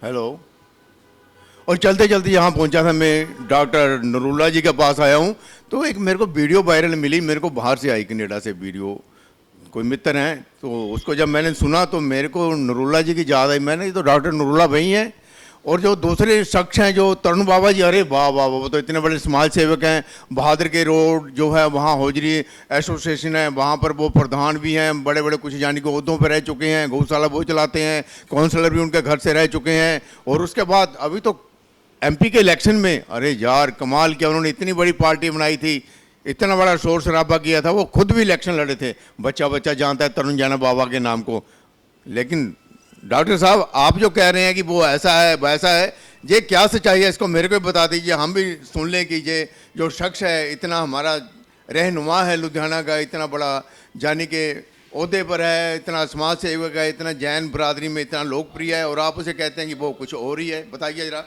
Hello. और चलते चलते यहाँ पहुँचा था, मैं डॉक्टर नरूल्ला जी के पास आया हूँ तो एक मेरे को वीडियो वायरल मिली, मेरे को बाहर से आई, कनेडा से वीडियो। कोई मित्र हैं तो उसको जब मैंने सुना तो मेरे को नरूल्ला जी की याद आई। मैंने ये तो डॉक्टर नरूल्ला भाई हैं। और जो दूसरे शख्स हैं जो तरुण बाबा जी, अरे वाह वाह वाह, वो तो इतने बड़े समाज सेवक हैं। बहादुर के रोड जो है वहाँ होजरी एसोसिएशन है, वहाँ पर वो प्रधान भी हैं, बड़े बड़े कुछ यानी कि ओहदों पर रह चुके हैं, गौशाला वो चलाते हैं, काउंसलर भी उनके घर से रह चुके हैं। और उसके बाद अभी तो एमपी के इलेक्शन में, अरे यार कमाल किया उन्होंने, इतनी बड़ी पार्टी बनाई थी, इतना बड़ा शोर शराबा किया था। वो खुद भी इलेक्शन लड़े थे, बच्चा बच्चा जानता है तरुण जाना बाबा के नाम को। लेकिन डॉक्टर साहब आप जो कह रहे हैं कि वो ऐसा है वैसा है, ये क्या सच्चाई है, इसको मेरे को भी बता दीजिए, हम भी सुन लें कि ये जो शख्स है इतना हमारा रहनुमा है लुधियाना का, इतना बड़ा जानी के ओहदे पर है, इतना समाज सेवक है, इतना जैन बरादरी में इतना लोकप्रिय है, और आप उसे कहते हैं कि वो कुछ और ही है। बताइए जरा।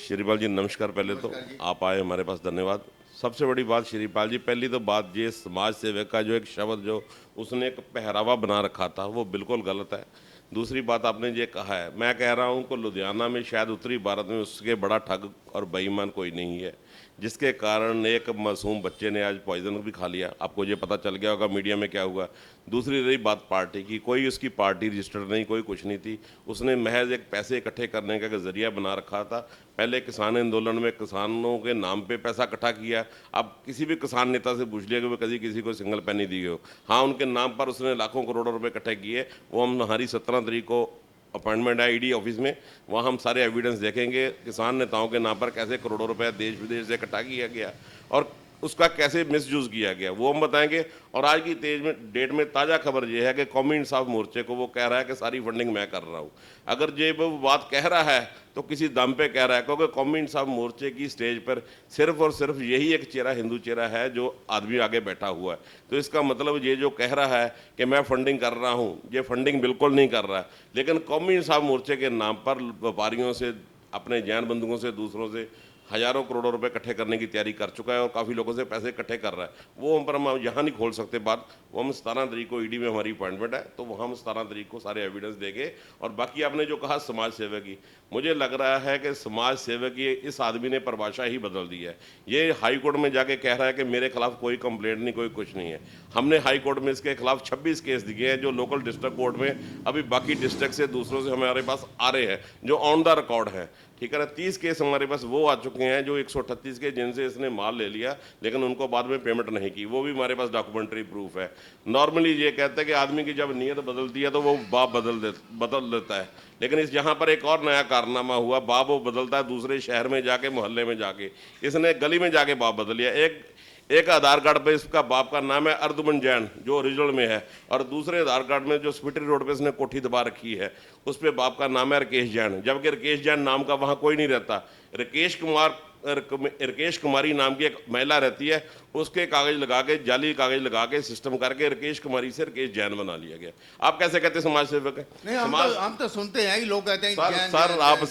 श्रीपाल जी नमस्कार। पहले तो आप आए हमारे पास, धन्यवाद। सबसे बड़ी बात श्रीपाल जी, पहली तो बात ये समाज सेवक का जो एक शब्द जो उसने एक पहरावा बना रखा था वो बिल्कुल गलत है। दूसरी बात आपने ये कहा है, मैं कह रहा हूँ कि लुधियाना में शायद उत्तरी भारत में उसके बड़ा ठग और बेईमान कोई नहीं है, जिसके कारण एक मासूम बच्चे ने आज पॉइजन भी खा लिया। आपको ये पता चल गया होगा मीडिया में क्या हुआ। दूसरी रही बात पार्टी की, कोई उसकी पार्टी रजिस्टर्ड नहीं, कोई कुछ नहीं थी। उसने महज एक पैसे इकट्ठे करने का जरिया बना रखा था। पहले किसान आंदोलन में किसानों के नाम पे पैसा इकट्ठा किया। अब किसी भी किसान नेता से पूछ लिया कि वो कभी किसी को सिंगल पेनी दी हो, हाँ उनके नाम पर उसने लाखों करोड़ों रुपए इकट्ठे किए। वो हम हमारी 17 तारीख को अपॉइंटमेंट है ईडी ऑफिस में, वहाँ हम सारे एविडेंस देखेंगे किसान नेताओं के नाम पर कैसे करोड़ों रुपए देश विदेश से इकट्ठा किया गया और उसका कैसे मिसयूज़ किया गया, वो हम बताएंगे। और आज की डेट में ताज़ा खबर ये है कि कौमी इंसाफ मोर्चे को वो कह रहा है कि सारी फंडिंग मैं कर रहा हूँ। अगर ये वो बात कह रहा है तो किसी दम पे कह रहा है, क्योंकि कौमी इंसाफ मोर्चे की स्टेज पर सिर्फ और सिर्फ यही एक चेहरा, हिंदू चेहरा है जो आदमी आगे बैठा हुआ है। तो इसका मतलब ये जो कह रहा है कि मैं फंडिंग कर रहा हूँ, ये फंडिंग बिल्कुल नहीं कर रहा है। लेकिन कौमी इंसाफ मोर्चे के नाम पर व्यापारियों से, अपने जैन बंधुओं से, दूसरों से हजारों करोड़ों रुपए इकट्ठे करने की तैयारी कर चुका है और काफ़ी लोगों से पैसे इकट्ठे कर रहा है। वो हम पर हम यहाँ नहीं खोल सकते बात। वो हम 17 तारीख को ईडी में हमारी अपॉइंटमेंट है, तो वहाँ हम 17 तारीख को सारे एविडेंस देंगे। और बाकी आपने जो कहा समाज सेवक की, मुझे लग रहा है कि समाज सेवक की इस आदमी ने परिभाषा ही बदल दी है। ये हाई कोर्ट में जाके कह रहा है कि मेरे खिलाफ कोई कंप्लेंट नहीं, कोई कुछ नहीं है। हमने हाई कोर्ट में इसके खिलाफ 26 केस दिए हैं जो लोकल डिस्ट्रिक्ट कोर्ट में अभी बाकी डिस्ट्रिक्ट से दूसरों से हमारे पास आ रहे हैं, जो ऑन द रिकॉर्ड है। ठीक है ना। 30 केस हमारे पास वो आ चुके हैं जो 138 के, जिनसे इसने माल ले लिया लेकिन उनको बाद में पेमेंट नहीं की, वो भी हमारे पास डॉक्यूमेंट्री प्रूफ है। नॉर्मली ये कहते हैं कि आदमी की जब नीयत बदलती है तो वो बाप बदल देता है, लेकिन इस यहाँ पर एक और नया कारनामा हुआ। बाप वो बदलता है दूसरे शहर में जाके, मोहल्ले में जाके, इसने गली में जाके बाप बदल लिया। एक आधार कार्ड पे इसका बाप का नाम है अर्दुमन जैन जो ओरिजिनल में है, और दूसरे आधार कार्ड में जो स्पिटरी रोड पे इसने कोठी दबा रखी है उस पे बाप का नाम है राकेश जैन, जबकि राकेश जैन नाम का वहाँ कोई नहीं रहता। राकेश कुमारी नाम की एक महिला रहती है, उसके कागज लगा के, जाली कागज लगा के, सिस्टम करके राकेश कुमारी से राकेश जैन बना लिया गया। आप कैसे कहते हैं समाज सेवक है? नहीं, हम तो सुनते हैं, लोग कहते हैं सर आप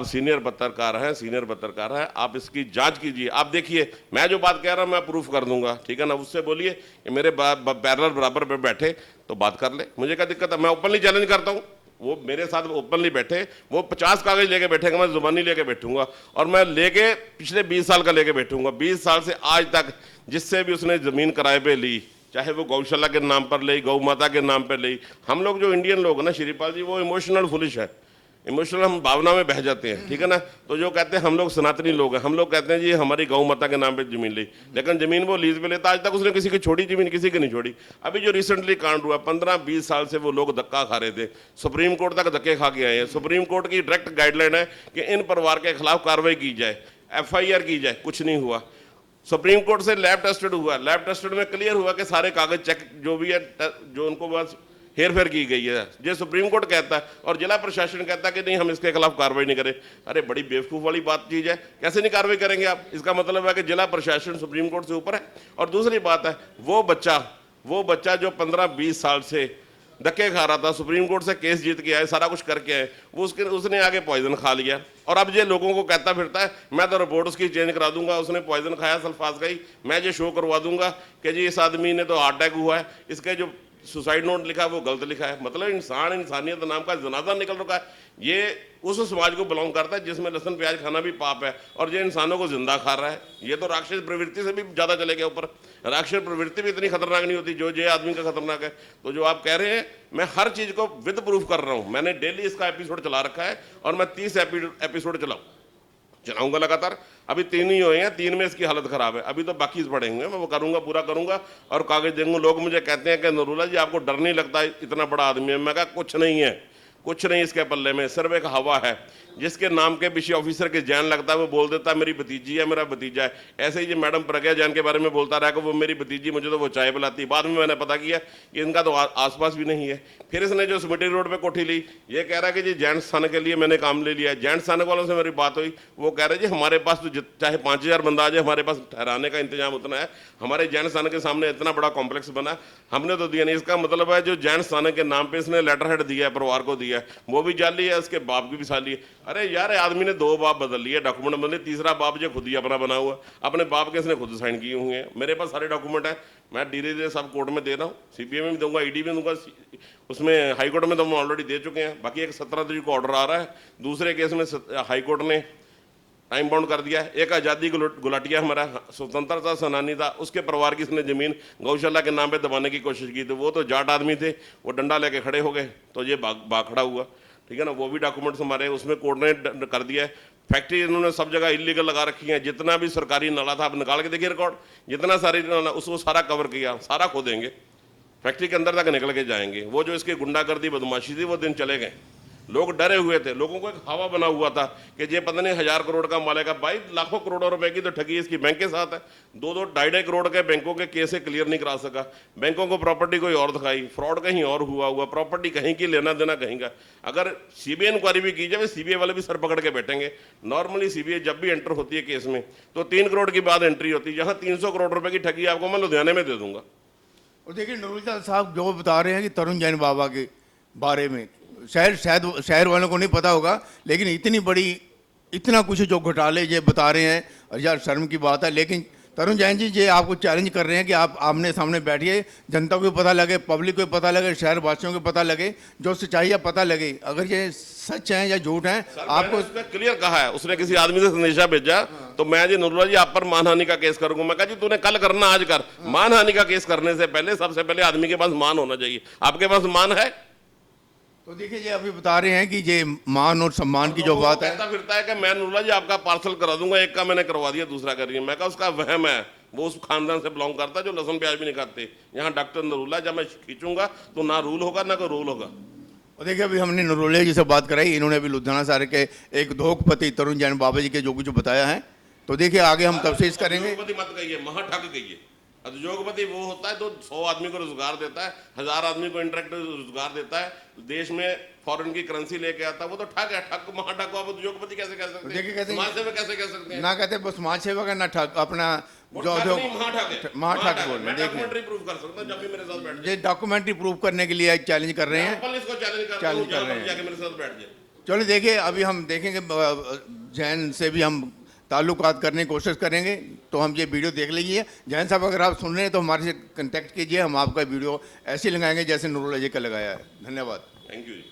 सीनियर पत्रकार हैं, सीनियर पत्रकार हैं, आप इसकी जांच कीजिए। आप देखिए, मैं जो बात कह रहा हूं मैं प्रूफ कर दूंगा, ठीक है ना। उससे बोलिए कि मेरे पैरेलल बराबर पे बैठे तो बात कर ले, मुझे क्या दिक्कत है। मैं ओपनली चैलेंज करता हूं, वो मेरे साथ ओपनली बैठे, वो 50 कागज लेके बैठेंगे, मैं जुबानी लेके बैठूंगा, और मैं लेके पिछले 20 साल का लेके बैठूंगा। 20 साल से आज तक जिससे भी उसने ज़मीन किराए पे ली, चाहे वो गौशाला के नाम पर ली, गौ माता के नाम पर ली। हम लोग जो इंडियन लोग हैं ना श्रीपाल जी, वो इमोशनल फुलिश है, इमोशनल, हम भावना में बह जाते हैं, ठीक है ना। तो जो कहते हैं हम लोग सनातनी लोग हैं, हम लोग कहते हैं जी हमारी गौ माता के नाम पे जमीन ली, लेकिन जमीन वो लीज पे लेता। आज तक उसने किसी की छोड़ी जमीन, किसी की नहीं छोड़ी। अभी जो रिसेंटली कांड हुआ, 15-20 साल से वो लोग धक्का खा रहे थे, सुप्रीम कोर्ट तक धक्के खा के आए हैं। सुप्रीम कोर्ट की डायरेक्ट गाइडलाइन है कि इन परिवार के खिलाफ कार्रवाई की जाए, FIR की जाए, कुछ नहीं हुआ। सुप्रीम कोर्ट से लैब टेस्टेड हुआ, लैब टेस्टेड में क्लियर हुआ कि सारे कागज चेक जो भी है, जो उनको बस हेर फेर की गई है, ये सुप्रीम कोर्ट कहता है, और जिला प्रशासन कहता है कि नहीं हम इसके खिलाफ कार्रवाई नहीं करें। अरे बड़ी बेवकूफ़ वाली बात चीज़ है, कैसे नहीं कार्रवाई करेंगे आप? इसका मतलब है कि जिला प्रशासन सुप्रीम कोर्ट से ऊपर है। और दूसरी बात है, वो बच्चा जो 15-20 साल से धक्के खा रहा था, सुप्रीम कोर्ट से केस जीत के आए, सारा कुछ करके आए, वो उसने आगे पॉइजन खा लिया, और अब ये लोगों को कहता फिरता है मैं तो रिपोर्ट उसकी चेंज करा दूंगा, उसने पॉइजन खाया सल्फास का ही, मैं ये शो करवा दूंगा कि जी इस आदमी ने तो हार्ट अटैक हुआ है, इसके जो सुसाइड नोट लिखा है वो गलत लिखा है। मतलब इंसान इंसानियत नाम का जनाजा निकल रखा है। ये उस समाज को बिलोंग करता है जिसमें लहसुन प्याज खाना भी पाप है, और ये इंसानों को जिंदा खा रहा है। ये तो राक्षस प्रवृत्ति से भी ज़्यादा चले गया ऊपर। राक्षस प्रवृत्ति भी इतनी खतरनाक नहीं होती जो ये आदमी का खतरनाक है। तो जो आप कह रहे हैं, मैं हर चीज़ को विद प्रूफ कर रहा हूँ। मैंने डेली इसका एपिसोड चला रखा है और मैं 30 एपिसोड चलाऊंगा लगातार। अभी 3 ही हुए हैं, 3 में इसकी हालत खराब है। अभी तो बाकी पड़े हुए हैं, मैं वो करूंगा, पूरा करूंगा और कागज देंगे। लोग मुझे कहते हैं कि नरूला जी आपको डर नहीं लगता, इतना बड़ा आदमी है। मैं कहा कुछ नहीं है, कुछ नहीं इसके पल्ले में, सिर्फ एक हवा है। जिसके नाम के पीछे ऑफिसर के जैन लगता है वो बोल देता है मेरी भतीजी है, मेरा भतीजा है। ऐसे ही जो मैडम प्रज्ञा जैन के बारे में बोलता रहा कि वो मेरी भतीजी, मुझे तो वो चाय पिलाती। बाद में मैंने पता किया कि इनका तो आसपास भी नहीं है। फिर इसने जो स्मिटी रोड पे कोठी ली, ये कह रहा है कि जी जैन स्थान के लिए मैंने काम ले लिया है। जैन स्थान वालों से मेरी बात हुई, वो कह रहे जी हमारे पास तो चाहे 5000 बंदा आ जाए, हमारे पास ठहराने का इंतजाम उतना है। हमारे जैन स्थान के सामने इतना बड़ा कॉम्प्लेक्स बना, हमने तो दिया नहीं। इसका मतलब है जो जैन स्थान के नाम पे इसने लेटर हेड दिया है, परिवार को दिया है, वो भी जाली है, उसके बाप की भी साली है। अरे यार, आदमी ने 2 बाप बदल लिए, डॉक्यूमेंट बदले, तीसरा बाप जो खुद ही अपना बना हुआ, अपने बाप के इसने खुद साइन किए हुए हैं। मेरे पास सारे डॉक्यूमेंट हैं, मैं धीरे धीरे सब कोर्ट में दे रहा हूँ। सीबीआई में भी दूंगा, ईडी में दूंगा, उसमें हाई कोर्ट में तो हम ऑलरेडी दे चुके हैं। बाकी एक 17 तारीख को ऑर्डर आ रहा है। दूसरे केस में हाई कोर्ट ने टाइम बाउंड कर दिया है। एक आज़ादी गुलाटिया हमारा स्वतंत्रता सेनानी था, उसके परिवार की इसने जमीन गौशाला के नाम पे दबाने की कोशिश की थी। वो तो जाट आदमी थे, वो डंडा लेके खड़े हो गए, तो ये भाग खड़ा हुआ। ठीक है ना, वो भी डॉक्यूमेंट्स हमारे, उसमें कोर्ट ने कर दिया है। फैक्ट्री इन्होंने सब जगह इलीगल लगा रखी है। जितना भी सरकारी नाला था, आप निकाल के देखिए रिकॉर्ड, जितना सारी नाला उसको सारा कवर किया, सारा खोदेंगे, फैक्ट्री के अंदर तक निकल के जाएंगे। वो जो इसकी गुंडागर्दी बदमाशी थी वो दिन चले गए। लोग डरे हुए थे, लोगों को एक हवा बना हुआ था कि ये पता नहीं 1000 करोड़ का मालिक है। भाई लाखों करोड़ों रुपए की तो ठगी इसकी बैंक के साथ है। 2-2, 2.5 करोड़ के बैंकों के केस क्लियर नहीं करा सका। बैंकों को प्रॉपर्टी कोई और दिखाई, फ्रॉड कहीं और हुआ, प्रॉपर्टी कहीं की, लेना देना कहीं का। अगर सीबीआई इंक्वायरी भी की जाए, सीबीआई वाले भी सर पकड़ के बैठेंगे। नॉर्मली सीबीआई जब भी एंटर होती है केस में तो 3 करोड़ की बाद एंट्री होती है। यहाँ 300 करोड़ रुपए की ठगी आपको मैं लुधियाने में दे दूंगा। और देखिए नरूला साहब जो बता रहे हैं कि तरुण जैन बाबा के बारे में, शायद शहर वालों को नहीं पता होगा, लेकिन इतना कुछ जो घोटाले ये बता रहे हैं, और यार शर्म की बात है। लेकिन तरुण जैन जी, ये आपको चैलेंज कर रहे हैं कि आप आमने सामने बैठिए, जनता को पता लगे, पब्लिक को पता लगे, शहर वासियों को पता लगे, जो सच्चाई है पता लगे। अगर ये सच है या झूठ है, आपको उसने क्लियर कहा है। उसने किसी आदमी से संदेशा भेजा, तो मैं जी नरूला जी आप पर मानहानि का केस करूंगा। मैं कहा जी तूने कल करना, आज कर। मानहानि का केस करने से पहले सबसे पहले आदमी के पास मान होना चाहिए। आपके पास मान है? तो देखिए ये अभी बता रहे हैं कि ये मान और सम्मान की जो बात है, कहता फिरता है कि मैं नरूला जी आपका पार्सल करा दूंगा, एक का मैंने करवा दिया, दूसरा कर रही है। मैं कहा उसका वहम है, वो उस खानदान से बिलोंग करता है जो लहसुन प्याज भी नहीं खाते। यहाँ डॉक्टर नरूला, जब मैं खींचूंगा तो ना रूल होगा ना कोई रूल होगा। और देखिए अभी हमने नरूला जी से बात कराई, इन्होंने भी लुधियाना शहर के एक धोखपति तरुण जैन बाबा जी के जो कुछ बताया है। तो देखिए आगे हम तफ्सीस करेंगे। उद्योगपति मत कहिए, महाठग कहिए। उद्योगपति वो होता है जो 100 आदमी को रोजगार देता है, 1000 आदमी को इंटरेक्ट रोजगार देता है, देश में फॉरेन की करेंसी लेके आता है, वो तो ठग है। ठग महाठग को आप उद्योगपति कैसे कह सकते हैं? समाज सेवक कैसे कह सकते हैं? ना कहते वो समाज सेवक है, ना ठग, अपना जो महाठग बोल रहे हैं। डॉक्यूमेंट्री प्रूफ कर सकता हूं जब भी मेरे साथ बैठ जाए। ये डॉक्यूमेंट्री प्रूफ करने के लिए चैलेंज कर रहे हैं, इसको चैलेंज कर रहे हैं, जाके मेरे साथ बैठ जाए। चलो देखिए अभी हम देखेंगे, जैन से भी हम ताल्लुकात करने की कोशिश करेंगे। तो हम ये वीडियो देख लीजिए। जैन साहब अगर आप सुन रहे हैं तो हमारे से कॉन्टैक्ट कीजिए, हम आपका वीडियो ऐसे लगाएंगे जैसे नरूला जी का लगाया है। धन्यवाद। Thank you ji.